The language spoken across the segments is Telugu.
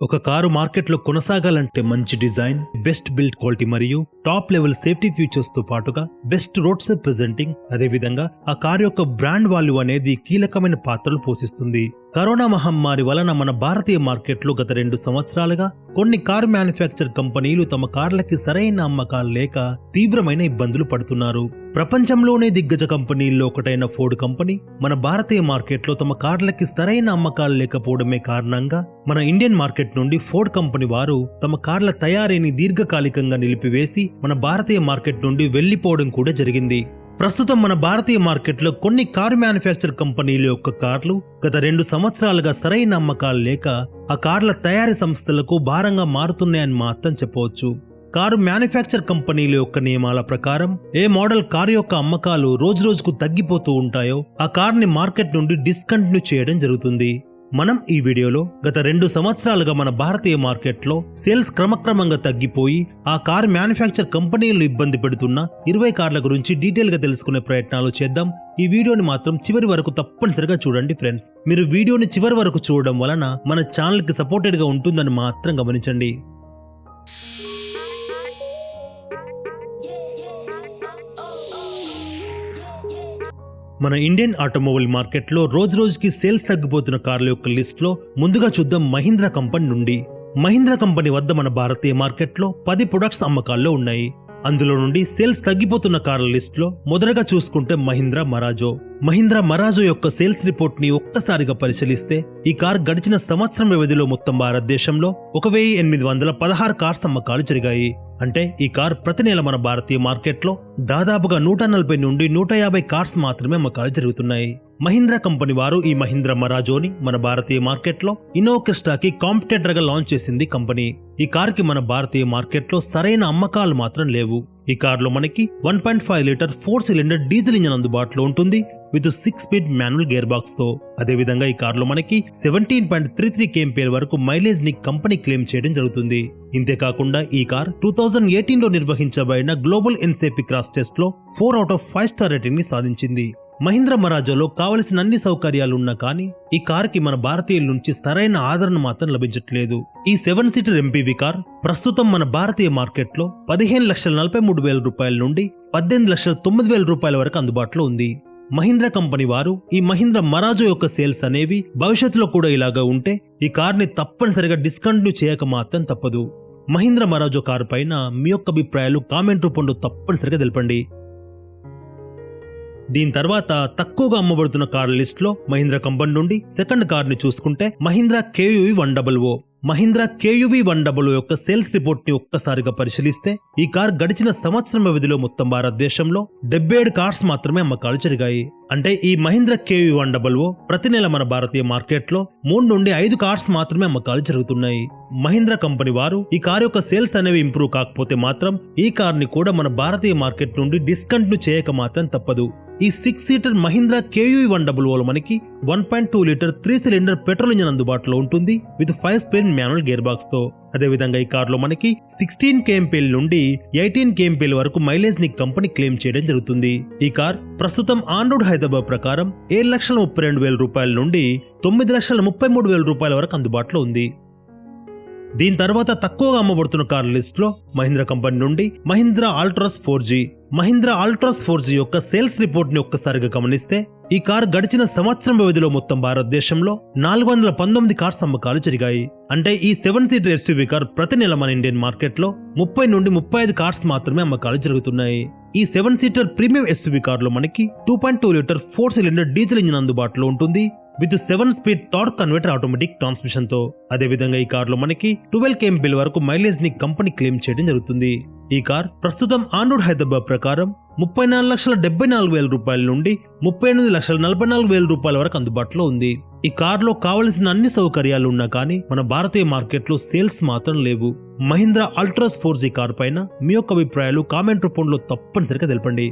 ఒక కారు మార్కెట్లో కొనసాగాలంటే మంచి డిజైన్, బెస్ట్ బిల్డ్ క్వాలిటీ మరియు టాప్ లెవెల్ సేఫ్టీ ఫీచర్స్ తో పాటుగా బెస్ట్ రోడ్ సేఫ్ ప్రెజెంటింగ్, అదేవిధంగా ఆ కారు యొక్క బ్రాండ్ వాల్యూ అనేది కీలకమైన పాత్రలు పోషిస్తుంది. కరోనా మహమ్మారి వలన మన భారతీయ మార్కెట్లో గత 2 సంవత్సరాలుగా కొన్ని కారు మ్యానుఫ్యాక్చర్ కంపెనీలు తమ కార్లకి సరైన అమ్మకాలు లేక తీవ్రమైన ఇబ్బందులు పడుతున్నారు. ప్రపంచంలోనే దిగ్గజ కంపెనీల్లో ఒకటైన ఫోర్డ్ కంపెనీ మన భారతీయ మార్కెట్లో తమ కార్లకి సరైన అమ్మకాలు లేకపోవడమే కారణంగా మన ఇండియన్ మార్కెట్ నుండి ఫోర్డ్ కంపెనీ వారు తమ కార్ల తయారీని దీర్ఘకాలికంగా నిలిపివేసి మన భారతీయ మార్కెట్ నుండి వెళ్లిపోవడం కూడా జరిగింది. ప్రస్తుతం మన భారతీయ మార్కెట్లో కొన్ని కారు మ్యానుఫ్యాక్చర్ కంపెనీల యొక్క కార్లు గత 2 సంవత్సరాలుగా సరైన అమ్మకాలు లేక ఆ కార్ల తయారీ సంస్థలకు భారంగా మారుతున్నాయని మాత్రం చెప్పవచ్చు. కారు మ్యానుఫ్యాక్చర్ కంపెనీల యొక్క నియమాల ప్రకారం ఏ మోడల్ కారు యొక్క అమ్మకాలు రోజురోజుకు తగ్గిపోతూ ఉంటాయో ఆ కార్ని మార్కెట్ నుండి డిస్కంటిన్యూ చేయడం జరుగుతుంది. మనం ఈ వీడియోలో గత 2 సంవత్సరాలుగా మన భారతీయ మార్కెట్లో సేల్స్ క్రమక్రమంగా తగ్గిపోయి ఆ కారు మ్యానుఫ్యాక్చర్ కంపెనీలను ఇబ్బంది పెడుతున్న 20 కార్ల గురించి డీటెయిల్ గా తెలుసుకునే ప్రయత్నాలు చేద్దాం. ఈ వీడియోని మాత్రం చివరి వరకు తప్పనిసరిగా చూడండి ఫ్రెండ్స్. మీరు వీడియోని చివరి వరకు చూడడం వలన మన ఛానల్ కి సపోర్టెడ్ గా ఉంటుందని మాత్రం గమనించండి. మన ఇండియన్ ఆటోమొబైల్ మార్కెట్లో రోజురోజుకి సేల్స్ తగ్గిపోతున్న కార్ల యొక్క లిస్ట్ లో ముందుగా చూద్దాం మహీంద్రా కంపెనీ నుండి. మహీంద్రా కంపెనీ వద్ద మన భారతీయ మార్కెట్లో 10 ప్రొడక్ట్స్ అమ్మకాల్లో ఉన్నాయి. అందులో నుండి సేల్స్ తగ్గిపోతున్న కార్ల లిస్ట్ లో మొదటగా చూసుకుంటే మహీంద్రా మరాజో యొక్క సేల్స్ రిపోర్ట్ ని ఒక్కసారిగా పరిశీలిస్తే ఈ కార్ గడిచిన సంవత్సరం వ్యవధిలో మొత్తం భారతదేశంలో 1816 కార్స్ అమ్మకాలు జరిగాయి. అంటే ఈ కార్ ప్రతి నెల మన భారతీయ మార్కెట్లో దాదాపుగా 140 నుండి 150 కార్స్ మాత్రమే అమ్మకాలు జరుగుతున్నాయి. మహీంద్రా కంపెనీ వారు ఈ మహీంద్రా మరాజోని మన భారతీయ మార్కెట్లో ఇన్నోవా క్రిస్టాకి కాంపిటేటర్ గా లాంచ్ చేసింది కంపెనీ. ఈ కార్ కి మన భారతీయ మార్కెట్లో సరైన అమ్మకాలు మాత్రం లేవు. ఈ కార్లో మనకి 1.5 లీటర్ 4 సిలిండర్ డీజిల్ ఇంజన్ అందుబాటులో ఉంటుంది with 6 speed manual gear box తో. అదేవిధంగా ఈ కార్లో మనకి 17.33 kmph వరకు మైలేజ్ ని కంపెనీ క్లెయిమ్ చేయడం జరుగుతుంది. ఇంతేకాకుండా ఈ కార్ 2018 లో నిర్వహించబడిన గ్లోబల్ ఎన్సేపీ క్రాస్ టెస్ట్ లో 4 out of 5 స్టార్ రేటింగ్ ని సాధించింది. మహీంద్రా మరాజోలో కావలసిన అన్ని సౌకర్యాలున్నా కానీ ఈ కార్ కి మన భారతీయుల నుంచి సరైన ఆదరణ మాత్రం లభించట్లేదు. ఈ 7 సీటర్ ఎంపీవీ కార్ ప్రస్తుతం మన భారతీయ మార్కెట్లో 15,43,000 రూపాయల నుండి 18,09,000 రూపాయల వరకు అందుబాటులో ఉంది. మహీంద్రా కంపెనీ వారు ఈ మహీంద్రా మరాజో యొక్క సేల్స్ అనేవి భవిష్యత్తులో కూడా ఇలాగా ఉంటే ఈ కార్ని తప్పనిసరిగా డిస్కంటిన్యూ చేయక మాత్రం తప్పదు. మహీంద్రా మరాజో కారు పైన మీ యొక్క అభిప్రాయాలు కామెంట్ రూపంలో తప్పనిసరిగా తెలపండి. దీని తర్వాత తక్కువగా అమ్మబడుతున్న కార్ల లిస్ట్ లో మహీంద్రా కంపెనీ నుండి సెకండ్ కార్ ని చూసుకుంటే మహీంద్రా KUV 100. మహీంద్రా KUV 100 యొక్క సేల్స్ రిపోర్ట్ ని ఒక్కసారిగా పరిశీలిస్తే ఈ కార్ గడిచిన సంవత్సరం వ్యవధిలో మొత్తం భారతదేశంలో 77 కార్స్ మాత్రమే అమ్మకాలు జరిగాయి. అంటే ఈ మహీంద్రా KUV 100 ప్రతి నెల మన భారతీయ మార్కెట్లో 3 నుండి 5 కార్స్ మాత్రమే అమ్మకాలు జరుగుతున్నాయి. మహీంద్రా కంపెనీ వారు ఈ కార్ యొక్క సేల్స్ అనేవి ఇంప్రూవ్ కాకపోతే మాత్రం ఈ కార్ ని కూడా మన భారతీయ మార్కెట్ నుండి డిస్కంటిన్యూ చేయక మాత్రం తప్పదు. ఈ 6 సీటర్ మహీంద్రా KUV 100 మనకి 1.2 లీటర్ 3 సిలిండర్ పెట్రోల్ ఇంజన్ అందుబాటులో ఉంటుంది with 5 speed manual gear box తో. అదేవిధంగా ఈ కార్లో మనకి 16 kmph నుండి 18 kmph వరకు మైలేజ్ ని కంపెనీ క్లెయిమ్ చేయడం జరుగుతుంది. ఈ కార్ ప్రస్తుతం ఆన్ రోడ్ హైదరాబాద్ ప్రకారం 7,32,000 రూపాయల నుండి 9,33,000 రూపాయల వరకు అందుబాటులో ఉంది. దీని తర్వాత తక్కువగా అమ్మబడుతున్న కార్ల లిస్ట్ లో మహీంద్రా కంపెనీ నుండి మహీంద్రా ఆల్ట్రాస్ 4G. మహీంద్రా ఆల్ట్రాస్ 4G యొక్క సేల్స్ రిపోర్ట్ ని ఒక్కసారిగా గమనిస్తే ఈ కార్ గడిచిన సంవత్సరం వ్యవధిలో మొత్తం భారతదేశంలో 419 కార్స్ అమ్మకాలు జరిగాయి. అంటే ఈ 7 సీటర్ SUV కార్ ప్రతి నెల మన ఇండియన్ మార్కెట్ లో 30 నుండి 35 కార్స్ మాత్రమే అమ్మకాలు జరుగుతున్నాయి. ఈ 7 సీటర్ ప్రీమియం SUV కార్ లో మనకి 2.2 లీటర్ 4 సిలిండర్ డీజిల్ ఇంజిన్ అందుబాటులో ఉంటుంది with 7 speed torque converter automatic transmission తో. అదేవిధంగా ఈ కార్ లో మనకి 12 kmph వరకు మైలేజ్ ని కంపెనీ క్లెయిమ్ చేయడం జరుగుతుంది. ఈ కార్ ప్రస్తుతం ఆన్ రోడ్ హైదరాబాద్ ప్రకారం 34,74,000 రూపాయల నుండి 38,44,000 రూపాయల వరకు అందుబాటులో ఉంది. ఈ కార్ లో కావలసిన అన్ని సౌకర్యాలు ఉన్నా కానీ మన భారతీయ మార్కెట్లో సేల్స్ మాత్రం లేవు. మహీంద్రా ఆల్ట్రాస్ 4G కార్ పైన మీ యొక్క అభిప్రాయాలు కామెంట్ రూపంలో తప్పనిసరిగా తెలపండి.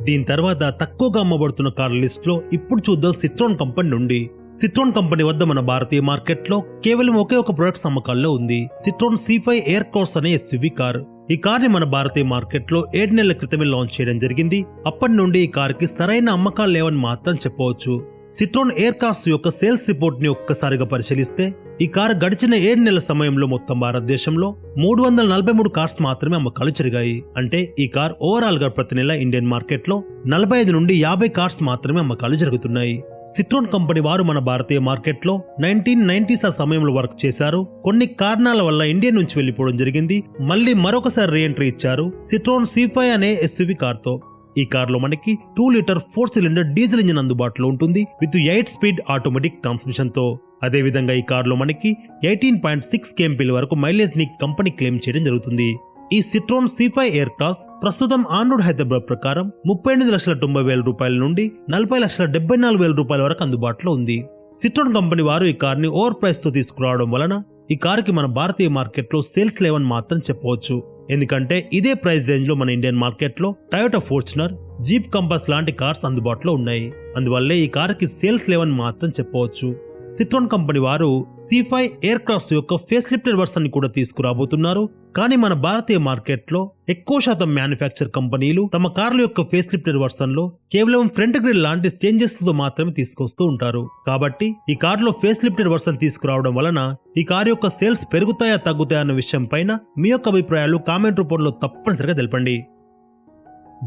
దీని తర్వాత తక్కువగా అమ్మబడుతున్న కార్ల లిస్ట్ లో ఇప్పుడు చూద్దాం సిట్రోన్ కంపెనీ నుండి. సిట్రోన్ కంపెనీ వద్ద మన భారతీయ మార్కెట్లో కేవలం ఒకే ఒక ప్రొడక్ట్స్ అమ్మకాల్లో ఉంది. సిట్రోన్ C5 ఎయిర్ క్రాస్ అనే SUV కార్. ఈ కార్ ని మన భారతీయ మార్కెట్లో 7 నెలల క్రితమే లాంచ్ చేయడం జరిగింది. అప్పటి నుండి ఈ కార్ కి సరైన అమ్మకాలు లేవని మాత్రం చెప్పవచ్చు. సిట్రోన్ ఎయిర్ కార్స్ యొక్క సేల్స్ రిపోర్ట్ ని ఒక్కసారిగా పరిశీలిస్తే ఈ కారు గడిచిన 7 నెలల సమయంలో మొత్తం భారతదేశంలో 343 కార్స్ మాత్రమే అమ్మకాలు జరిగాయి. అంటే ఈ కార్ ఓవరాల్ గా ప్రతి నెల ఇండియన్ మార్కెట్ లో 45 నుండి 50 కార్స్ మాత్రమే అమ్మకాలు జరుగుతున్నాయి. సిట్రోన్ కంపెనీ వారు మన భారతీయ మార్కెట్ లో 1990s ఆ సమయంలో వర్క్ చేశారు. కొన్ని కారణాల వల్ల ఇండియా నుంచి వెళ్లిపోవడం జరిగింది. మళ్ళీ మరొకసారి రీఎంట్రీ ఇచ్చారు సిట్రోన్ C5 అనే SUV కార్ తో. ఈ కారులో మనకి 2 లీటర్ 4 సిలిండర్ డీజిల్ ఇంజిన్ అందుబాటులో ఉంటుంది విత్ 8 స్పీడ్ ఆటోమేటిక్ ట్రాన్స్మిషన్ తో. అదేవిధంగా ఈ కారులో మనకి 18.6 kmpl వరకు మైలేజ్ ని కంపెనీ క్లెయిమ్ చేయడం జరుగుతుంది. ఈ సిట్రోన్ C5 ఎయిర్ క్రాస్ ప్రస్తుతం ఆన్ రోడ్ హైదరాబాద్ ప్రకారం 38,90,000 రూపాయల నుండి 40,74,000 రూపాయల వరకు అందుబాటులో ఉంది. సిట్రోన్ కంపెనీ వారు ఈ కార్ని ఓవర్ ప్రైస్ తో తీసుకురావడం వలన ఈ కారుకి మన భారతీయ మార్కెట్ లో సేల్స్ లేవని మాత్రం చెప్పవచ్చు. ఎందుకంటే ఇదే ప్రైస్ రేంజ్ లో మన ఇండియన్ మార్కెట్ లో టయోటా ఫార్చునర్, జీప్ కంపాస్ లాంటి కార్స్ అందుబాటులో ఉన్నాయి. అందువల్లే ఈ కారుకి సేల్స్ లేవని మాత్రం చెప్పవచ్చు. సిట్రోన్ కంపెనీ వారు C5 ఎయిర్ క్రాస్ యొక్క ఫేస్ లిఫ్టెడ్ వర్షన్ ని కూడా తీసుకురాబోతున్నారు. కానీ మన భారతీయ మార్కెట్ లో ఎక్కువ శాతం మ్యానుఫ్యాక్చర్ కంపెనీలు తమ కార్ల యొక్క ఫేస్ లిఫ్టెడ్ వర్షన్ లో కేవలం ఫ్రంట్ గ్రిల్ లాంటి చేంజెస్ తో మాత్రమే తీసుకొస్తూ ఉంటారు. కాబట్టి ఈ కారులో ఫేస్ లిఫ్టెడ్ వర్షన్ తీసుకురావడం వలన ఈ కారు యొక్క సేల్స్ పెరుగుతాయా తగ్గుతాయా అన్న విషయం పైన మీ యొక్క అభిప్రాయాలు కామెంట్ రూపంలో తప్పనిసరిగా తెలపండి.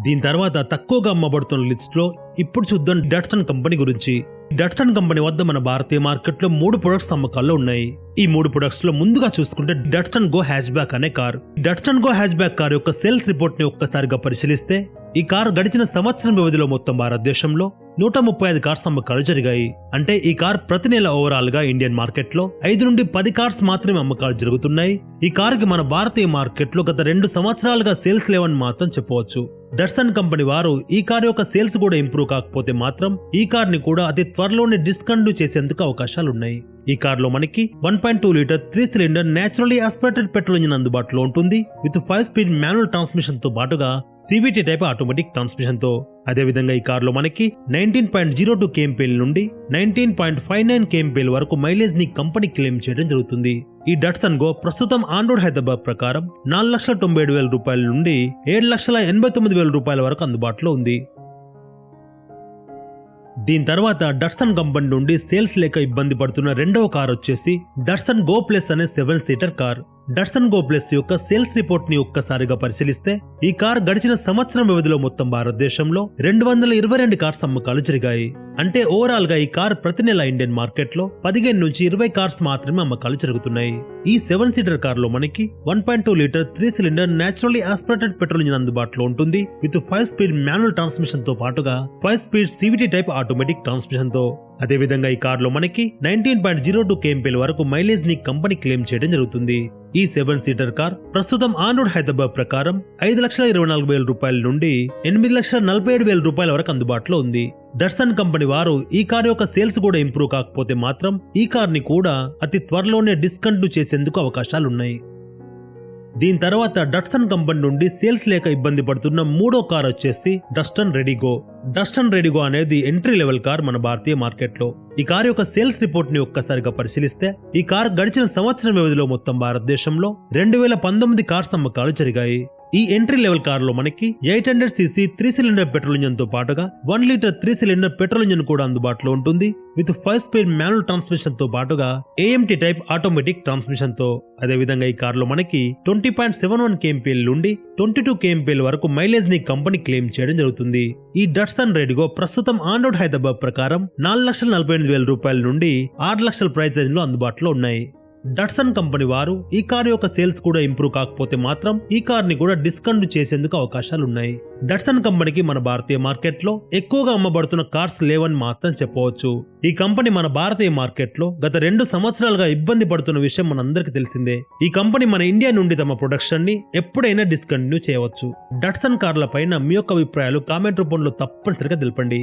దీని తర్వాత తక్కువగా అమ్మబడుతున్న లిస్ట్ లో ఇప్పుడు చూద్దాం డట్సన్ కంపెనీ గురించి. డట్సన్ కంపెనీ వద్ద మన భారతీయ మార్కెట్ లో 3 ప్రొడక్ట్స్ అమ్మకాల్లో ఉన్నాయి. ఈ 3 ప్రొడక్ట్స్ లో ముందుగా చూసుకుంటే డట్సన్ గో హ్యాచ్ బ్యాక్ అనే car. Datsun go hatch back car యొక్క సేల్స్ రిపోర్ట్ ని ఒక్కసారిగా పరిశీలిస్తే ఈ కారు గడిచిన సంవత్సరం వ్యవధిలో మొత్తం భారతదేశంలో 135 కార్స్ అమ్మకాలు జరిగాయి. అంటే ఈ కార్ ప్రతి నెల ఓవరాల్ గా ఇండియన్ మార్కెట్ లో 5 నుండి 10 కార్స్ మాత్రమే అమ్మకాలు జరుగుతున్నాయి. ఈ కారుకి మన భారతీయ మార్కెట్ లో గత 2 సంవత్సరాలుగా సేల్స్ లేవని మాత్రం చెప్పవచ్చు. డట్సన్ కంపెనీ వారు ఈ కార్ యొక్క సేల్స్ కూడా ఇంప్రూవ్ కాకపోతే మాత్రం ఈ కార్ ని కూడా అతి త్వరలోనే డిస్కంటిన్యూ చేసేందుకు అవకాశాలున్నాయి. ఈ కారులో మనకి 1.2 litre 3 cylinder naturally aspirated petrol engine అందుబాటులో ఉంటుంది విత్ 5 స్పీడ్ మాన్యువల్ ట్రాన్స్మిషన్ తో పాటుగా CVT టైప్ ఆటోమేటిక్ ట్రాన్స్మిషన్ తో. అదేవిధంగా ఈ కారులో మనకి 19.02 kmpl నుండి 19.59 kmpl వరకు మైలేజ్ ని కంపెనీ క్లెయిమ్ చేయడం జరుగుతుంది. ఈ డట్సన్ గో ప్రస్తుతం ఆన్ రోడ్ హైదరాబాద్ ప్రకారం 4,97,000 రూపాయల నుండి 7,89,000 రూపాయల వరకు అందుబాటులో ఉంది. దీని తర్వాత డట్సన్ కంపెనీ నుండి సేల్స్ లేక ఇబ్బంది పడుతున్న రెండవ కార్ వచ్చేసి డట్సన్ గో ప్లస్ అనే 7 seater car. Datsun go plus యొక్క సేల్స్ రిపోర్ట్ ని ఒక్కసారిగా పరిశీలిస్తే ఈ కార్ గడిచిన సంవత్సరం వ్యవధిలో మొత్తం భారతదేశంలో 222 కార్స్ అమ్మకాలు జరిగాయి. అంటే ఓవరాల్ గా ఈ కార్ ప్రతి నెల ఇండియన్ మార్కెట్ లో 15 నుంచి 20 కార్స్ మాత్రమే అమ్మకాలు జరుగుతున్నాయి. ఈ 7 సీటర్ కార్ లో మనకి 1.2 litre 3 cylinder naturally aspirated petrol engine అందుబాటులో ఉంటుంది విత్ 5 స్పీడ్ మాన్యువల్ ట్రాన్స్మిషన్ తో పాటుగా 5 speed CVT type automatic transmission తో. అదేవిధంగా ఈ కారులో మనకి 19.02 kmpl వరకు మైలేజ్ ని కంపెనీ క్లెయిమ్ చేయడం జరుగుతుంది. ఈ 7 సీటర్ కార్ ప్రస్తుతం ఆన్ రోడ్ హైదరాబాద్ ప్రకారం 5,24,000 రూపాయల నుండి 8,47,000 రూపాయల వరకు అందుబాటులో ఉంది. డట్సన్ కంపెనీ వారు ఈ కార్ యొక్క సేల్స్ కూడా ఇంప్రూవ్ కాకపోతే మాత్రం ఈ కార్ ని కూడా అతి త్వరలోనే డిస్కంటిన్యూ చేసేందుకు అవకాశాలున్నాయి. దీని తర్వాత డట్సన్ కంపెనీ నుండి సేల్స్ లేక ఇబ్బంది పడుతున్న మూడో కార్ వచ్చేసి డస్టన్ రెడిగో. డస్టన్ రెడిగో అనేది ఎంట్రీ లెవెల్ కార్ మన భారతీయ మార్కెట్ లో. ఈ కార్ యొక్క సేల్స్ రిపోర్ట్ ని ఒక్కసారిగా పరిశీలిస్తే ఈ కార్ గడిచిన సంవత్సరం వ్యవధిలో మొత్తం భారతదేశంలో 2,019 కార్స్ అమ్మకాలు జరిగాయి. ఈ ఎంట్రీ లెవెల్ కార్ లో మనకి 800cc 3 సిలిండర్ పెట్రోల్ ఇంజిన్ తో పాటుగా 1 లీటర్ 3 సిలిండర్ పెట్రోల్ ఇంజిన్ కూడా అందుబాటులో ఉంటుంది విత్ 5 స్పీడ్ మాన్యువల్ ట్రాన్స్మిషన్ తో పాటుగా AMT టైప్ ఆటోమేటిక్ ట్రాన్స్మిషన్ తో. అదేవిధంగా ఈ కార్ లో మనకి 20.71 kmpl నుండి 22 kmpl వరకు మైలేజ్ ని కంపెనీ క్లెయిమ్ చేయడం జరుగుతుంది. ఈ డట్సన్ రెడిగో ప్రస్తుతం ఆన్ రోడ్ హైదరాబాద్ ప్రకారం 4,48,000 రూపాయల నుండి 6 లక్షల ప్రైస్ రేంజ్ లో అందుబాటులో ఉన్నాయి. డట్సన్ కంపెనీ వారు ఈ కార్ యొక్క సేల్స్ కూడా ఇంప్రూవ్ కాకపోతే మాత్రం ఈ కార్ ని కూడా డిస్కంటిన్యూ చేసేందుకు అవకాశాలున్నాయి. డట్సన్ కంపెనీకి మన భారతీయ మార్కెట్ లో ఎక్కువగా అమ్మబడుతున్న కార్స్ లేవని మాత్రం చెప్పవచ్చు. ఈ కంపెనీ మన భారతీయ మార్కెట్ లో గత 2 సంవత్సరాలుగా ఇబ్బంది పడుతున్న విషయం మనందరికీ తెలిసిందే. ఈ కంపెనీ మన ఇండియా నుండి తమ ప్రొడక్షన్ ని ఎప్పుడైనా డిస్కంటిన్యూ చేయవచ్చు. డట్సన్ కార్ల పైన మీ యొక్క అభిప్రాయాలు కామెంట్ రూపంలో తప్పనిసరిగా తెలపండి.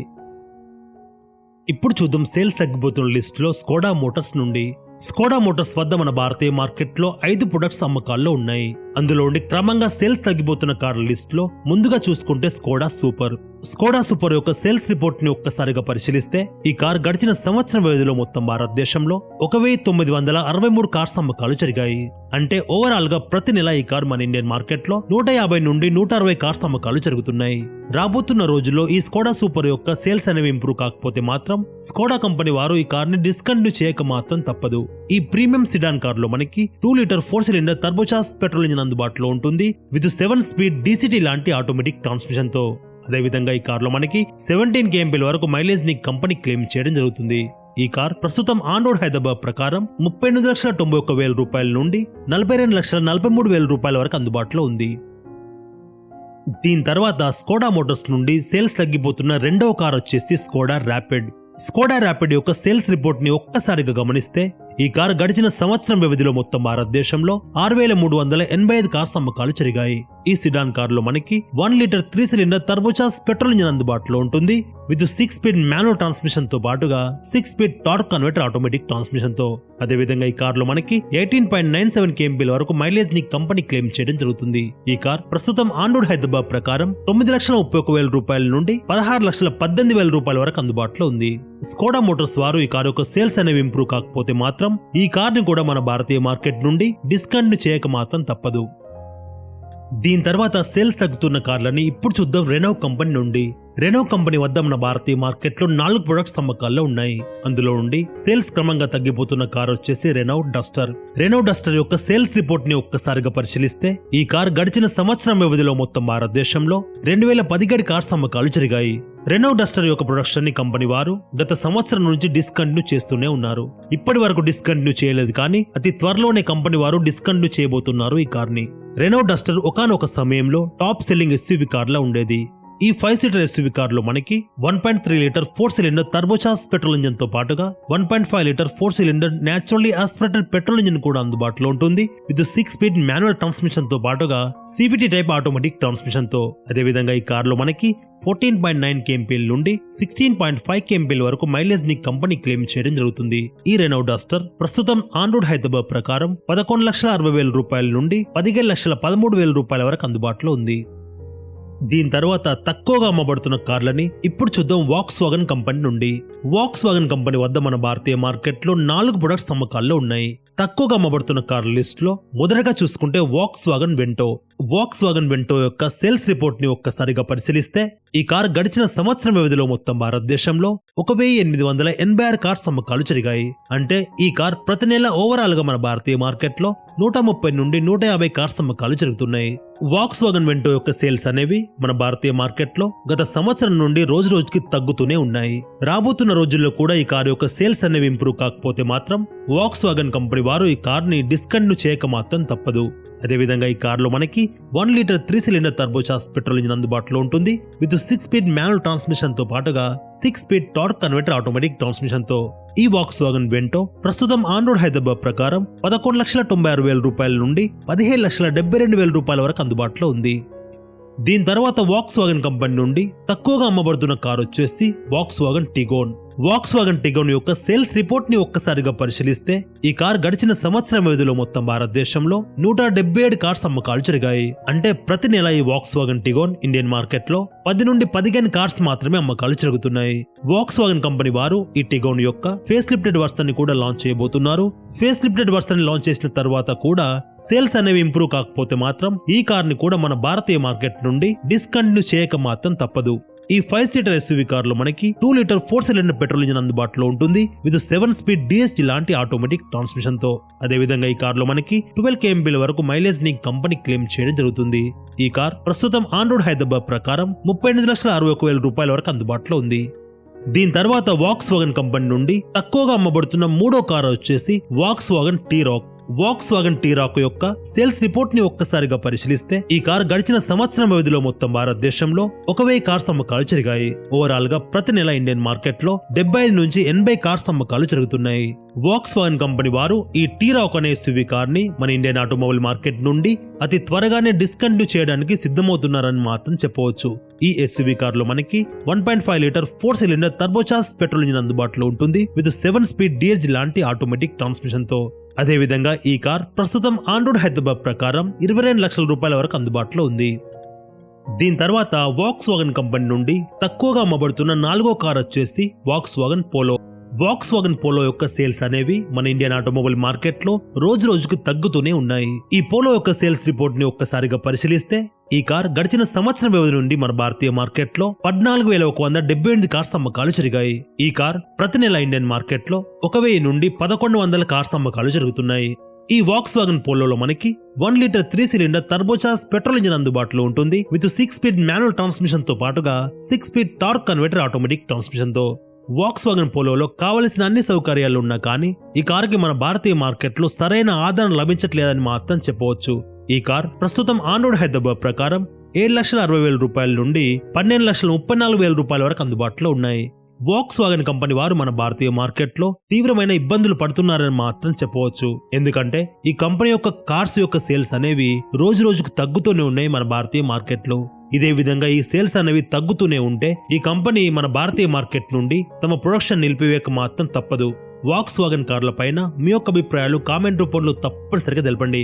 ఇప్పుడు చూద్దాం సేల్స్ తగ్గిపోతున్న లిస్ట్ లో స్కోడా మోటార్స్ నుండి. స్కోడా మోటార్స్ వద్ద మన భారతీయ మార్కెట్ లో 5 ప్రొడక్ట్స్ అమ్మకాల్లో ఉన్నాయి. అందులో ఉండి క్రమంగా సేల్స్ తగ్గిపోతున్న కార్ల లిస్ట్ లో ముందుగా చూసుకుంటే స్కోడా సూపర్. స్కోడా సూపర్ యొక్క సేల్స్ రిపోర్ట్ ని ఒక్కసారిగా పరిశీలిస్తే ఈ కార్ గడిచిన సంవత్సరం వ్యవధిలో మొత్తం భారతదేశంలో 1963 కార్స్ అమ్మకాలు జరిగాయి. అంటే ఓవరాల్ గా ప్రతి నెల ఈ కార్ మన ఇండియన్ మార్కెట్ లో 150 నుండి 160 కార్స్ అమ్మకాలు జరుగుతున్నాయి. రాబోతున్న రోజుల్లో ఈ స్కోడా సూపర్ యొక్క సేల్స్ అనేవి ఇంప్రూవ్ కాకపోతే మాత్రం స్కోడా కంపెనీ వారు ఈ కార్ ని డిస్కంటిన్యూ చేయక మాత్రం తప్పదు. ఈ ప్రీమియం సిడాన్ కార్ లో మనకి 2 litre 4 cylinder turbocharge petrol engine అందుబాటులో ఉంటుంది విత్ 7 స్పీడ్ DCT లాంటి ఆటోమేటిక్ ట్రాన్స్మిషన్ తో. అదేవిధంగా ఈ కార్ లో మనకి 17 kmpl వరకు మైలేజ్ ని కంపెనీ క్లెయిమ్ చేయడం జరుగుతుంది. ఈ కార్ ప్రస్తుతం ఆన్ రోడ్ హైదరాబాద్ ప్రకారం 38,91,000 రూపాయల నుండి 42,43,000 రూపాయల వరకు అందుబాటులో ఉంది. దీని తర్వాత స్కోడా మోటార్స్ నుండి సేల్స్ తగ్గిపోతున్న రెండవ కార్ వచ్చేసి స్కోడా ర్యాపిడ్. స్కోడా ర్యాపిడ్ యొక్క సేల్స్ రిపోర్ట్ ని ఒక్కసారిగా గమనిస్తే ఈ కారు గడిచిన సంవత్సరం వ్యవధిలో మొత్తం భారతదేశంలో 6,385 కార్స్ అమ్మకాలు జరిగాయి. ఈ సిడాన్ కార్ లో మనకి 1 litre 3 cylinder turbocharge petrol engine అందుబాటులో ఉంటుంది విత్ 6 స్పీడ్ మాన్యువల్ ట్రాన్స్మిషన్ తో పాటుగా 6 speed torque converter automatic transmission తో. అదేవిధంగా ఈ కార్ లో మనకి 18.97 kmpl వరకు మైలేజ్ ని కంపెనీ క్లెయిమ్ చేయడం జరుగుతుంది. ఈ కార్ ప్రస్తుతం ఆన్ రోడ్ హైదరాబాద్ ప్రకారం 9,31,000 రూపాయల నుండి 16,18,000 రూపాయల వరకు అందుబాటులో ఉంది. స్కోడా మోటార్స్ వారు ఈ కార్ యొక్క సేల్స్ అనేవి ఇంప్రూవ్ కాకపోతే మాత్రం ఈ కార్ ని కూడా మన భారతీయ మార్కెట్ నుండి డిస్కంటిన్యూ చేయక మాత్రం తప్పదు. దీని తర్వాత సేల్స్ తగ్గుతున్న కార్లని ఇప్పుడు చూద్దాం రెనో కంపెనీ నుండి. రెనో కంపెనీ వద్ద మన భారతీయ మార్కెట్ లో 4 ప్రొడక్ట్స్ అమ్మకాల్లో ఉన్నాయి. అందులో నుండి సేల్స్ క్రమంగా తగ్గిపోతున్న కార్ వచ్చేసి రెనో డస్టర్. రెనో డస్టర్ యొక్క సేల్స్ రిపోర్ట్ ని ఒక్కసారిగా పరిశీలిస్తే ఈ కార్ గడిచిన సంవత్సరం వ్యవధిలో మొత్తం భారతదేశంలో 2017 కార్స్ అమ్మకాలు జరిగాయి. రెనో డస్టర్ యొక్క ప్రొడక్షన్ ని కంపెనీ వారు గత సంవత్సరం నుంచి డిస్కంటిన్యూ చేస్తూనే ఉన్నారు. ఇప్పటి వరకు డిస్కంటిన్యూ చేయలేదు, కానీ అతి త్వరలోనే కంపెనీ వారు డిస్కంటిన్యూ చేయబోతున్నారు ఈ కార్ ని. రెనో డస్టర్ ఒకానొక సమయంలో టాప్ సెల్లింగ్ SUV కార్ లా ఉండేది. ఈ 5 సీటర్ SUV కార్ లో మనకి 1.3 litre 4 cylinder turbocharge petrol engine తో పాటుగా 1.5 litre 4 cylinder naturally aspirated petrol engine కూడా అందుబాటులో ఉంటుంది విత్ 6 స్పీడ్ మాన్యువల్ ట్రాన్స్మిషన్ తో పాటుగా CVT టైప్ ఆటోమేటిక్ ట్రాన్స్మిషన్ తో. అదేవిధంగా ఈ కార్ లో మనకి 14.9 kmpl నుండి 16.5 kmpl వరకు మైలేజ్ ని కంపెనీ క్లెయిమ్ చేయడం జరుగుతుంది. ఈ రెనో డస్టర్ ప్రస్తుతం ఆన్ రోడ్ హైదరాబాద్ ప్రకారం 11,60,000 రూపాయల నుండి 15,13,000 రూపాయల వరకు అందుబాటులో ఉంది. దీని తర్వాత తక్కువగా అమ్మబడుతున్న కార్లని ఇప్పుడు చూద్దాం వాక్స్వాగన్ కంపెనీ నుండి. వాక్స్వాగన్ కంపెనీ వద్ద మన భారతీయ మార్కెట్ లో 4 ప్రొడక్ట్స్ అమ్మకాల్లో ఉన్నాయి. తక్కువగా అమ్మబడుతున్న కార్ల లిస్ట్ లో మొదటగా చూసుకుంటే వాక్స్వాగన్ వెంటో. వాక్స్వాగన్ వెంటో యొక్క సేల్స్ రిపోర్ట్ ని ఒక్కసారిగా పరిశీలిస్తే ఈ కార్ గడిచిన సంవత్సరం వ్యవధిలో మొత్తం భారతదేశంలో 1,886 కార్స్ అమ్మకాలు జరిగాయి. అంటే ఈ కార్ ప్రతి నెల ఓవరాల్ గా మన భారతీయ మార్కెట్ లో 130 నుండి 150 కార్స్ అమ్మకాలు జరుగుతున్నాయి. వాక్స్వాగన్ వెంటో యొక్క సేల్స్ అనేవి మన భారతీయ మార్కెట్ లో గత సంవత్సరం నుండి రోజు రోజుకి తగ్గుతూనే ఉన్నాయి. రాబోతున్న రోజుల్లో కూడా ఈ కార్ యొక్క సేల్స్ అనేవి ఇంప్రూవ్ కాకపోతే మాత్రం వాక్స్వాగన్ కంపెనీ వారు ఈ కార్ ని డిస్కంటిన్యూ చేయక మాత్రం తప్పదు. అదేవిధంగా ఈ కార్ లో మనకి 1 litre 3 cylinder turbocharge petrol engine అందుబాటులో ఉంటుంది విత్ 6 స్పీడ్ మాన్యువల్ ట్రాన్స్మిషన్ తో పాటుగా 6 speed torque converter automatic transmission తో. ఈ వాక్స్వాగన్ వెంటో ప్రస్తుతం ఆన్ రోడ్ హైదరాబాద్ ప్రకారం 11,96,000 రూపాయల నుండి 15,72,000 రూపాయల వరకు అందుబాటులో ఉంది. దీని తర్వాత వాక్స్వాగన్ కంపెనీ నుండి తక్కువగా అమ్మబడుతున్న కార్ వచ్చేసి వాక్స్వాగన్ టిగోన్. వాక్స్వాగన్ టిగోన్ యొక్క సేల్స్ రిపోర్ట్ ని ఒక్కసారిగా పరిశీలిస్తే ఈ కార్ గడిచిన సంవత్సరం వ్యవధిలో మొత్తం భారతదేశంలో 177 కార్స్ అమ్మకాలు జరిగాయి. అంటే ప్రతి నెల ఈ వాక్స్వాగన్ టిగోన్ ఇండియన్ మార్కెట్ లో 10 నుండి 15 కార్స్ మాత్రమే అమ్మకాలు జరుగుతున్నాయి. వాక్స్వాగన్ కంపెనీ వారు ఈ టిగోన్ యొక్క ఫేస్ లిఫ్టెడ్ వర్షన్ ని కూడా లాంచ్ చేయబోతున్నారు. ఫేస్ లిఫ్టెడ్ వర్షన్ లాంచ్ చేసిన తర్వాత కూడా సేల్స్ అనేవి ఇంప్రూవ్ కాకపోతే మాత్రం ఈ కార్ ని కూడా మన భారతీయ మార్కెట్ నుండి డిస్కంటిన్యూ చేయక మాత్రం తప్పదు. ఈ 5 సీటర్ SUV కార్ లో మనకి 2 లీటర్ 4 సిలిండర్ పెట్రోల్ ఇంజిన్ అందుబాటులో ఉంటుంది విత్ 7 స్పీడ్ DSG లాంటి ఆటోమేటిక్ ట్రాన్స్మిషన్ తో. అదేవిధంగా ఈ కార్ లో మనకి 12 kmpl వరకు మైలేజ్ ని కంపెనీ క్లెయిమ్ చేయడం జరుగుతుంది. ఈ కార్ ప్రస్తుతం ఆన్ రోడ్ హైదరాబాద్ ప్రకారం 38,61,000 రూపాయల వరకు అందుబాటులో ఉంది. దీని తర్వాత వాక్స్వాగన్ కంపెనీ నుండి తక్కువగా అమ్మబడుతున్న మూడో కార్ వచ్చేసి వాక్స్వాగన్ టీ-రాక్. వాక్స్వాగన్ టీ-రాక్ యొక్క సేల్స్ రిపోర్ట్ ని ఒక్కసారిగా పరిశీలిస్తే ఈ కార్ గడిచిన సంవత్సరం వ్యవధిలో మొత్తం భారతదేశంలో 1,000 కార్స్ అమ్మకాలు జరిగాయి. ఓవరాల్ గా ప్రతి నెల ఇండియన్ మార్కెట్ లో 75 నుంచి 80 కార్స్ అమ్మకాలు జరుగుతున్నాయి. వాక్స్వాగన్ కంపెనీ వారు ఈ టీ-రాక్ అనే SUV కార్ ని మన ఇండియన్ ఆటోమొబైల్ మార్కెట్ నుండి అతి త్వరగానే డిస్కంటిన్యూ చేయడానికి సిద్ధమవుతున్నారని మాత్రం చెప్పవచ్చు. ఈ SUV కార్ లో మనకి 1.5 litre 4 cylinder turbocharge petrol engine అందుబాటులో ఉంటుంది విత్ 7 స్పీడ్ DSG లాంటి ఆటోమేటిక్ ట్రాన్స్మిషన్ తో. అదేవిధంగా ఈ కార్ ప్రస్తుతం ఆన్ రోడ్ హైదరాబాద్ ప్రకారం 22 లక్షల రూపాయల వరకు అందుబాటులో ఉంది. దీని తర్వాత వాక్స్వాగన్ కంపెనీ నుండి తక్కువగా అమ్మబడుతున్న 4వ కార్ వచ్చేసి వాక్స్వాగన్ పోలో. వాక్స్వాగన్ పోలో యొక్క సేల్స్ అనేవి మన ఇండియన్ ఆటోమొబైల్ మార్కెట్ లో రోజు రోజుకు తగ్గుతూనే ఉన్నాయి. ఈ పోలో యొక్క సేల్స్ రిపోర్ట్ ని ఒక్కసారిగా పరిశీలిస్తే ఈ కార్ గడిచిన సంవత్సరం వ్యవధి నుండి మన భారతీయ మార్కెట్ లో 14,178 కార్స్ అమ్మకాలు జరిగాయి. ఈ కార్ ప్రతి నెల ఇండియన్ మార్కెట్ లో 1,000 నుండి 1,100 కార్స్ అమ్మకాలు జరుగుతున్నాయి. ఈ వాక్స్వాగన్ పోలోలో మనకి 1 litre 3 cylinder turbocharge petrol engine అందుబాటులో ఉంటుంది విత్ 6 స్పీడ్ మాన్యువల్ ట్రాన్స్మిషన్ తో పాటుగా 6 speed torque converter automatic transmission తో. వాక్స్వాగన్ పోలోలో కావలసిన అన్ని సౌకర్యాలు ఉన్నా కానీ ఈ కారుకి మన భారతీయ మార్కెట్ లో సరైన ఆదరణ లభించట్లేదని మాత్రం చెప్పవచ్చు. ఈ కార్ ప్రస్తుతం ఆన్ రోడ్ హైదరాబాద్ ప్రకారం 7,60,000 రూపాయల నుండి 12,34,000 రూపాయల వరకు అందుబాటులో ఉన్నాయి. వాక్స్వాగన్ కంపెనీ వారు మన భారతీయ మార్కెట్ లో తీవ్రమైన ఇబ్బందులు పడుతున్నారని మాత్రం చెప్పవచ్చు. ఎందుకంటే ఈ కంపెనీ యొక్క కార్స్ యొక్క సేల్స్ అనేవి రోజు రోజుకు తగ్గుతూనే ఉన్నాయి మన భారతీయ మార్కెట్ లో. ఇదే విధంగా ఈ సేల్స్ అనేవి తగ్గుతూనే ఉంటే ఈ కంపెనీ మన భారతీయ మార్కెట్ నుండి తమ ప్రొడక్షన్ నిలిపివేయక మాత్రం తప్పదు. వాక్స్వాగన్ కార్ల పైన మీ యొక్క అభిప్రాయాలు కామెంట్ రూపంలో తప్పనిసరిగా తెలపండి.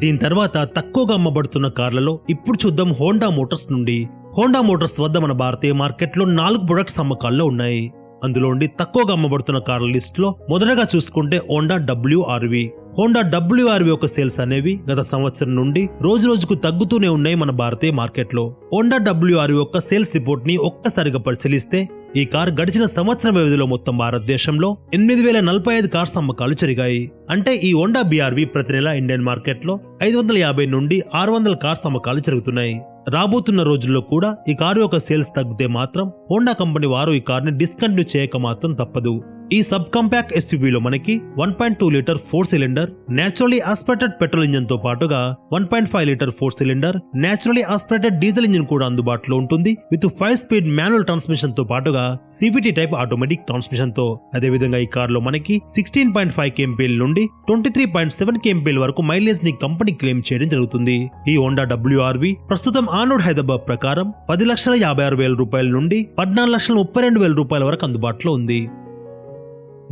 దీని తర్వాత తక్కువగా అమ్మబడుతున్న కార్లలో ఇప్పుడు చూద్దాం హోండా మోటార్స్ నుండి. హోండా మోటార్స్ వద్ద మన భారతీయ మార్కెట్ లో 4 ప్రొడక్ట్స్ అమ్మకాల్లో ఉన్నాయి. అందులో తక్కువగా అమ్మబడుతున్న కార్ల లిస్ట్ లో మొదటగా చూసుకుంటే హోండా WRV. హోండా WRV యొక్క సేల్స్ అనేవి గత సంవత్సరం నుండి రోజు రోజుకు తగ్గుతూనే ఉన్నాయి మన భారతీయ మార్కెట్ లో. హోండా WRV యొక్క సేల్స్ రిపోర్ట్ ని ఒక్కసారిగా పరిశీలిస్తే ఈ కార్ గడిచిన సంవత్సరం వ్యవధిలో మొత్తం భారతదేశంలో 8,045 కార్స్ అమ్మకాలు జరిగాయి. అంటే ఈ హోండా BRV ప్రతి నెల ఇండియన్ మార్కెట్ లో 550 నుండి 600 కార్స్ అమ్మకాలు జరుగుతున్నాయి. రాబోతున్న రోజుల్లో కూడా ఈ కారు యొక్క సేల్స్ తగ్గితే మాత్రం హోండా కంపెనీ వారు ఈ కార్ని డిస్కంటిన్యూ చేయక మాత్రం తప్పదు. ఈ సబ్ కాంపాక్ట్ ఎస్యూవీలో మనకి 1.2 litre 4 cylinder naturally aspirated petrol engine తో పాటుగా 1.5 litre 4 cylinder naturally aspirated diesel engine కూడా అందుబాటులో ఉంటుంది విత్ 5 స్పీడ్ మాన్యువల్ ట్రాన్స్మిషన్ తో పాటుగా CVT టైప్ ఆటోమేటిక్ ట్రాన్స్మిషన్ తో. అదేవిధంగా ఈ కార్ లో మనకి 16.5 kmpl నుండి 23.7 kmpl వరకు మైలేజ్ ని కంపెనీ క్లెయిమ్ చేయడం జరుగుతుంది. ఈ హోండా WRV ప్రస్తుతం ఆన్ రోడ్ హైదరాబాద్ ప్రకారం 10,56,000 రూపాయల నుండి 14,32,000 రూపాయల వరకు అందుబాటులో ఉంది.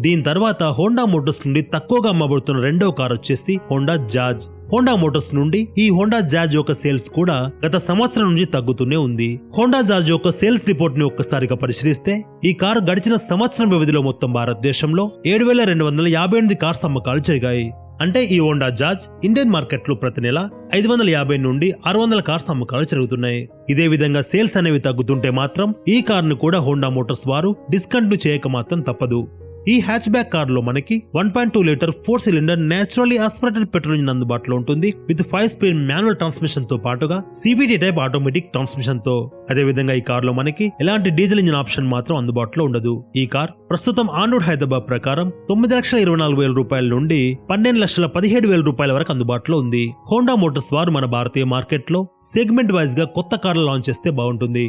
దీని తర్వాత హోండా మోటార్స్ నుండి తక్కువగా అమ్మబడుతున్న రెండవ కార్ వచ్చేసి హోండా జాజ్. హోండా మోటార్స్ నుండి ఈ హోండా జాజ్ యొక్క సేల్స్ కూడా గత సంవత్సరం నుంచి తగ్గుతూనే ఉంది. హోండా జాజ్ యొక్క సేల్స్ రిపోర్ట్ ని ఒక్కసారిగా పరిశీలిస్తే ఈ కారు గడిచిన సంవత్సరం వ్యవధిలో మొత్తం భారతదేశంలో 7,258 కార్స్ అమ్మకాలు జరిగాయి. అంటే ఈ హోండా జాజ్ ఇండియన్ మార్కెట్ లో ప్రతి నెల 550 నుండి 600 కార్స్ అమ్మకాలు జరుగుతున్నాయి. ఇదే విధంగా సేల్స్ అనేవి తగ్గుతుంటే మాత్రం ఈ కార్ ను కూడా హోండా మోటార్స్ వారు డిస్కంటిన్యూ చేయక మాత్రం తప్పదు. ఈ హ్యాచ్ బ్యాక్ కార్ లో మనకి 1.2 litre 4 cylinder naturally aspirated petrol engine అందుబాటులో ఉంటుంది విత్ 5 స్పీడ్ మాన్యువల్ ట్రాన్స్మిషన్ తో పాటుగా CVT టైప్ ఆటోమేటిక్ ట్రాన్స్మిషన్ తో. అదే విధంగా ఈ కార్ లో మనకి ఎలాంటి డీజిల్ ఇంజిన్ ఆప్షన్ మాత్రం అందుబాటులో ఉండదు. ఈ కార్ ప్రస్తుతం ఆన్ రోడ్ హైదరాబాద్ ప్రకారం 9,24,000 రూపాయల నుండి 12,17,000 రూపాయల వరకు అందుబాటులో ఉంది. హోండా మోటార్స్ వారు మన భారతీయ మార్కెట్ లో సెగ్మెంట్ వైజ్ గా కొత్త కార్లు లాంచ్ చేస్తే బాగుంటుంది.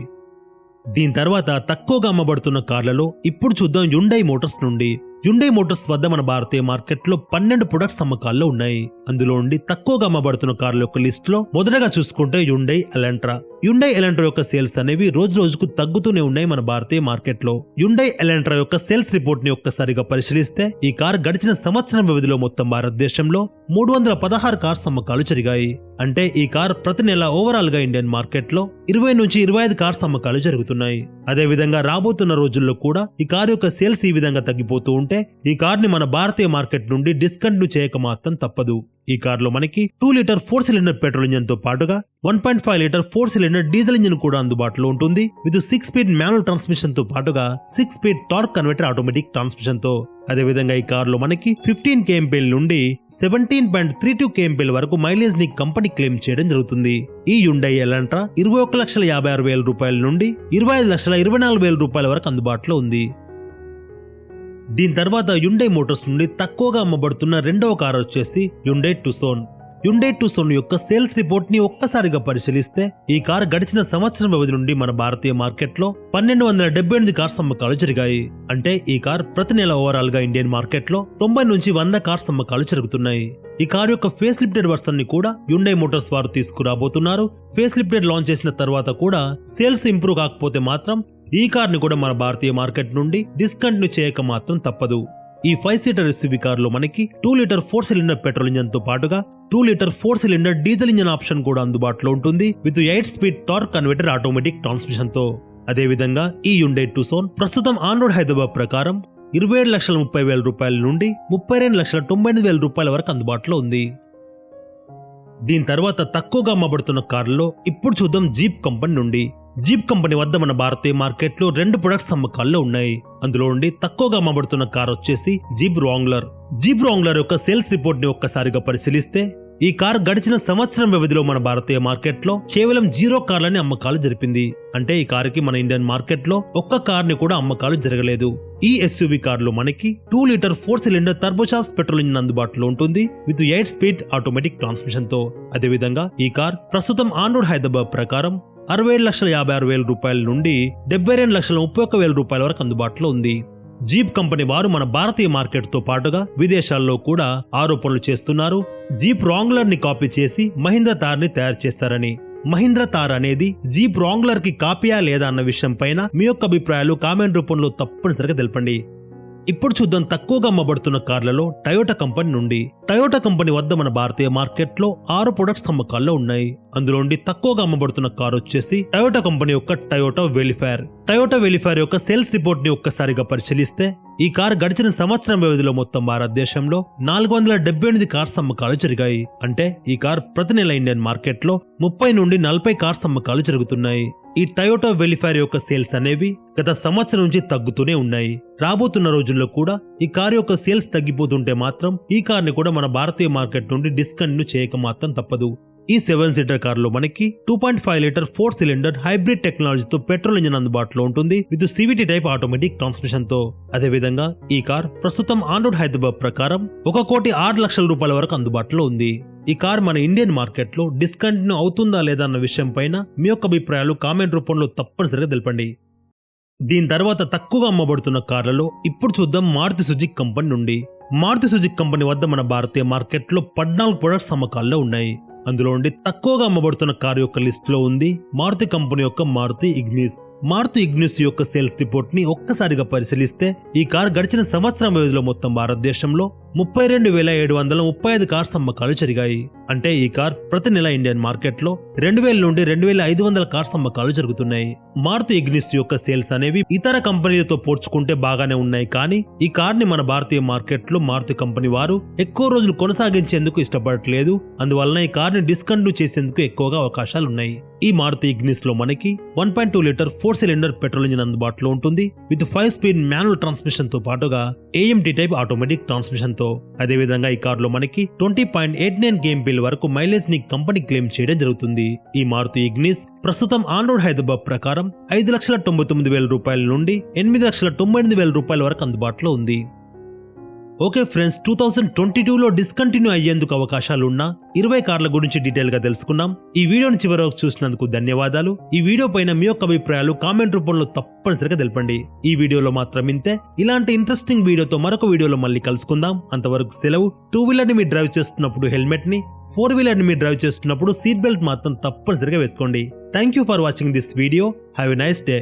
దీని తర్వాత తక్కువగా అమ్మబడుతున్న కార్లలో ఇప్పుడు చూద్దాం హ్యుండై మోటార్స్ నుండి. హ్యుండై మోటార్స్ వద్ద మన భారతీయ మార్కెట్ లో 12 ప్రొడక్ట్స్ అమ్మకాల్లో ఉన్నాయి. అందులో తక్కువగా అమ్మబడుతున్న కార్ల యొక్క లిస్ట్ లో మొదటగా చూసుకుంటే హ్యుండై ఎలాంట్రా. హ్యుండై ఎలాంట్రా యొక్క సేల్స్ అనేవి రోజు రోజుకు తగ్గుతూనే ఉన్నాయి మన భారతీయ మార్కెట్ లో. హ్యుండై ఎలాంట్రా యొక్క సేల్స్ రిపోర్ట్ ని ఒక్కసారిగా పరిశీలిస్తే ఈ కార్ గడిచిన సంవత్సరం వ్యవధిలో మొత్తం భారతదేశంలో 316 కార్స్ అమ్మకాలు జరిగాయి. అంటే ఈ కార్ ప్రతి నెల ఓవరాల్ గా ఇండియన్ మార్కెట్ లో 20 నుంచి 25 కార్స్ అమ్మకాలు జరుగుతున్నాయి. అదే విధంగా రాబోతున్న రోజుల్లో కూడా ఈ కార్ యొక్క సేల్స్ ఈ విధంగా తగ్గిపోతూ ఉంటే ఈ కార్ ని మన భారతీయ మార్కెట్ నుండి డిస్కంటిన్యూ చేయక మాత్రం తప్పదు. ఈ కార్ లో మనకి 2 లీటర్ 4 సిలిండర్ పెట్రోల్ ఇంజిన్ తో పాటుగా 1.5 లీటర్ 4 సిలిండర్ డీజిల్ ఇంజిన్ కూడా అందుబాటులో ఉంటుంది విత్ 6 స్పీడ్ మాన్యువల్ ట్రాన్స్మిషన్ తో పాటుగా 6 speed torque converter automatic transmission తో. అదే విధంగా ఈ కార్ లో మనకి 15 kmpl నుండి 17.32 kmpl వరకు మైలేజ్ ని కంపెనీ క్లెయిమ్ చేయడం జరుగుతుంది. ఈ హ్యుండై ఎలాంట్రా 21,56,000 రూపాయల నుండి 25,24,000 రూపాయల వరకు అందుబాటులో ఉంది. దీని తర్వాత హ్యుండై మోటార్స్ నుండి తక్కువగా అమ్మబడుతున్న రెండవ కార్ వచ్చేసి హ్యుండై టుసోన్. హ్యుండై టుసోన్ యొక్క సేల్స్ రిపోర్ట్ ని ఒక్కసారిగా పరిశీలిస్తే ఈ కార్ గడిచిన సంవత్సరం వ్యవధి నుండి మన భారతీయ మార్కెట్ లో 1,278 కార్స్ అమ్మకాలు జరిగాయి. అంటే ఈ కార్ ప్రతి నెల ఓవరాల్ గా ఇండియన్ మార్కెట్ లో 90 నుంచి 100 కార్స్ అమ్మకాలు జరుగుతున్నాయి. ఈ కార్ యొక్క ఫేస్ లిఫ్టెడ్ వర్షన్ ని కూడా హ్యుండై మోటార్స్ వారు తీసుకురాబోతున్నారు. ఫేస్ లిఫ్టెడ్ లాంచ్ చేసిన తర్వాత కూడా సేల్స్ ఇంప్రూవ్ కాకపోతే మాత్రం ఈ కార్ ని కూడా మన భారతీయ మార్కెట్ నుండి డిస్కంటిన్యూ చేయక మాత్రం తప్పదు. ఈ 5 సీటర్ ఎస్యూవీ కారులో మనకి 2 లీటర్ 4 సిలిండర్ పెట్రోల్ ఇంజన్ తో పాటుగా 2 litre 4 cylinder diesel engine option కూడా అందుబాటులో ఉంటుంది with 8 speed torque converter automatic transmission తో. అదేవిధంగా ఈ హ్యుండై టూసోన్ ప్రస్తుతం ఆన్ రోడ్ హైదరాబాద్ ప్రకారం 27,30,000 రూపాయల నుండి 32,99,000 రూపాయల వరకు అందుబాటులో ఉంది. దీని తర్వాత తక్కువగా అమ్మబడుతున్న కార్లలో ఇప్పుడు చూద్దాం జీప్ కంపెనీ నుండి. జీప్ కంపెనీ వద్ద మన భారతీయ మార్కెట్లో 2 ప్రొడక్ట్స్ అమ్మకాల్లో ఉన్నాయి. అందులో నుండి తక్కువగా అమ్మబడుతున్న కార్ వచ్చేసి జీప్ రాంగ్లర్. జీప్ రాంగ్లర్ యొక్క సేల్స్ రిపోర్ట్ ని ఒక్కసారిగా పరిశీలిస్తే ఈ కార్ గడిచిన సంవత్సరం వ్యవధిలో మన భారతీయ మార్కెట్లో కేవలం 0 కార్లని అమ్మకాలు జరిపింది. అంటే ఈ కారుకి మన ఇండియన్ మార్కెట్లో ఒక్క కార్ని కూడా అమ్మకాలు జరగలేదు. ఈ ఎస్యూవీ కారులో మనకి 2 litre 4 cylinder turbocharge petrol engine అందుబాటులో ఉంటుంది విత్ 8 స్పీడ్ ఆటోమేటిక్ ట్రాన్స్మిషన్ తో. అదేవిధంగా ఈ కార్ ప్రస్తుతం ఆన్ రోడ్ హైదరాబాద్ ప్రకారం 67,56,000 రూపాయల నుండి 72,31,000 రూపాయల వరకు అందుబాటులో ఉంది. జీప్ కంపెనీ వారు మన భారతీయ మార్కెట్ తో పాటుగా విదేశాల్లో కూడా ఆరోపణలు చేస్తున్నారు జీప్ రాంగ్లర్ ని కాపీ చేసి మహీంద్రా థార్ ని తయారు చేస్తారని. మహీంద్రా థార్ అనేది జీప్ రాంగ్లర్ కి కాపీయా లేదా అన్న విషయం పైన మీ యొక్క అభిప్రాయాలు కామెంట్ రూపంలో తప్పనిసరిగా తెలపండి. ఇప్పుడు చూద్దాం తక్కువగా అమ్మబడుతున్న కార్లలో టయోటా కంపెనీ నుండి. టయోటా కంపెనీ వద్ద మన భారతీయ మార్కెట్లో 6 ప్రొడక్ట్స్ అమ్మకాల్లో ఉన్నాయి. అందులో నుండి తక్కువగా అమ్మబడుతున్న కార్ వచ్చేసి టయోటా కంపెనీ యొక్క టయోటా వెలిఫైర్. టయోటా వెలిఫైర్ యొక్క సేల్స్ రిపోర్ట్ ని ఒక్కసారిగా పరిశీలిస్తే ఈ కార్ గడిచిన సంవత్సరం వ్యవధిలో మొత్తం భారతదేశంలో 478 కార్స్ అమ్మకాలు జరిగాయి. అంటే ఈ కార్ ప్రతి నెల ఇండియన్ మార్కెట్లో 30 నుండి 40 కార్స్ అమ్మకాలు జరుగుతున్నాయి. ఈ టయోటా వెలిఫైర్ యొక్క సేల్స్ అనేవి గత సంవత్సరం నుంచి తగ్గుతూనే ఉన్నాయి. రాబోతున్న రోజుల్లో కూడా ఈ కార్ యొక్క సేల్స్ తగ్గిపోతుంటే మాత్రం ఈ కార్ ని కూడా మన భారతీయ మార్కెట్ నుండి డిస్కంటిన్యూ చేయక మాత్రం తప్పదు. ఈ 7 సీటర్ కారులో మనకి 2.5 లీటర్ 4 సిలిండర్ హైబ్రిడ్ టెక్నాలజీతో పెట్రోల్ ఇంజిన్ అందుబాటులో ఉంటుంది with CVT type automatic transmission తో. అదేవిధంగా ఈ కార్ ప్రస్తుతం ఆన్ రోడ్ హైదరాబాద్ ప్రకారం 1,06,00,000 రూపాయల వరకు అందుబాటులో ఉంది. ఈ కార్ మన ఇండియన్ మార్కెట్ లో డిస్కంటిన్యూ అవుతుందా లేదా అన్న విషయం పైన మీ యొక్క అభిప్రాయాలు కామెంట్ రూపంలో తప్పనిసరిగా తెలపండి. దీని తర్వాత తక్కువగా అమ్మబడుతున్న కార్లలో ఇప్పుడు చూద్దాం మారుతి సుజుకి కంపెనీ నుండి. మారుతి సుజుకి కంపెనీ వద్ద మన భారతీయ మార్కెట్లో 14 ప్రొడక్ట్స్ అమ్మకాల్లో ఉన్నాయి. అందులో నుండి తక్కువగా అమ్మబడుతున్న కారు యొక్క లిస్ట్ లో ఉంది మారుతి కంపెనీ యొక్క మారుతి ఇగ్నిస్. మారుతి ఇగ్నిస్ యొక్క సేల్స్ రిపోర్ట్ ని ఒక్కసారిగా పరిశీలిస్తే ఈ కార్ గడిచిన సంవత్సరం వ్యవధిలో మొత్తం భారతదేశంలో 32,735 కార్స్ అమ్మకాలు జరిగాయి. అంటే ఈ కార్ ప్రతి నెల ఇండియన్ మార్కెట్ లో 2,000 నుండి 2,500 కార్స్ అమ్మకాలు జరుగుతున్నాయి. మారుతి ఇగ్నిస్ యొక్క సేల్స్ అనేవి ఇతర కంపెనీలతో పోల్చుకుంటే బాగానే ఉన్నాయి. కానీ ఈ కార్ ని మన భారతీయ మార్కెట్ లో మారుతి కంపెనీ వారు ఎక్కువ రోజులు కొనసాగించేందుకు ఇష్టపడట్లేదు. అందువలన ఈ కార్ ని డిస్కంటిన్యూ చేసేందుకు ఎక్కువగా అవకాశాలు ఉన్నాయి. ఈ మారుతి ఇగ్నిస్ లో మనకి 1.2 లీటర్ 4 సిలిండర్ పెట్రోల్ ఇంజిన్ అందుబాటులో ఉంటుంది విత్ 5 స్పీడ్ మాన్యువల్ ట్రాన్స్మిషన్ తో పాటుగా AMT టైప్ ఆటోమేటిక్ ట్రాన్స్మిషన్ తో. అదేవిధంగా ఈ కార్ లో మనకి 20.89 kmpl వరకు మైలేజ్ ని కంపెనీ క్లెయిమ్ చేయడం జరుగుతుంది. ఈ మారుతి ఇగ్నిస్ ప్రస్తుతం ఆన్ రోడ్ హైదరాబాద్ ప్రకారం 5,99,000 రూపాయల నుండి 8,98,000 రూపాయల వరకు అందుబాటులో ఉంది. ఓకే ఫ్రెండ్స్, 2022లో డిస్కంటిన్యూ అయ్యేందుకు అవకాశాలున్న 20 కార్ల గురించి డీటెయిల్ గా తెలుసుకున్నాం. ఈ వీడియోని చివరి వరకు చూసినందుకు ధన్యవాదాలు. ఈ వీడియో పైన మీ యొక్క అభిప్రాయాలు కామెంట్ రూపంలో తప్పనిసరిగా తెలపండి. ఈ వీడియోలో మాత్రం ఇంతే. ఇలాంటి ఇంట్రెస్టింగ్ వీడియోతో మరొక వీడియోలో మళ్ళీ కలుసుకుందాం. అంతవరకు సెలవు. 2 వీలర్ ని మీరు డ్రైవ్ చేస్తున్నప్పుడు హెల్మెట్ ని, 4 వీలర్ ని మీరు డ్రైవ్ చేస్తున్నప్పుడు సీట్ బెల్ట్ మాత్రం తప్పనిసరిగా వేసుకోండి. Thank you for watching this video. Have a nice day.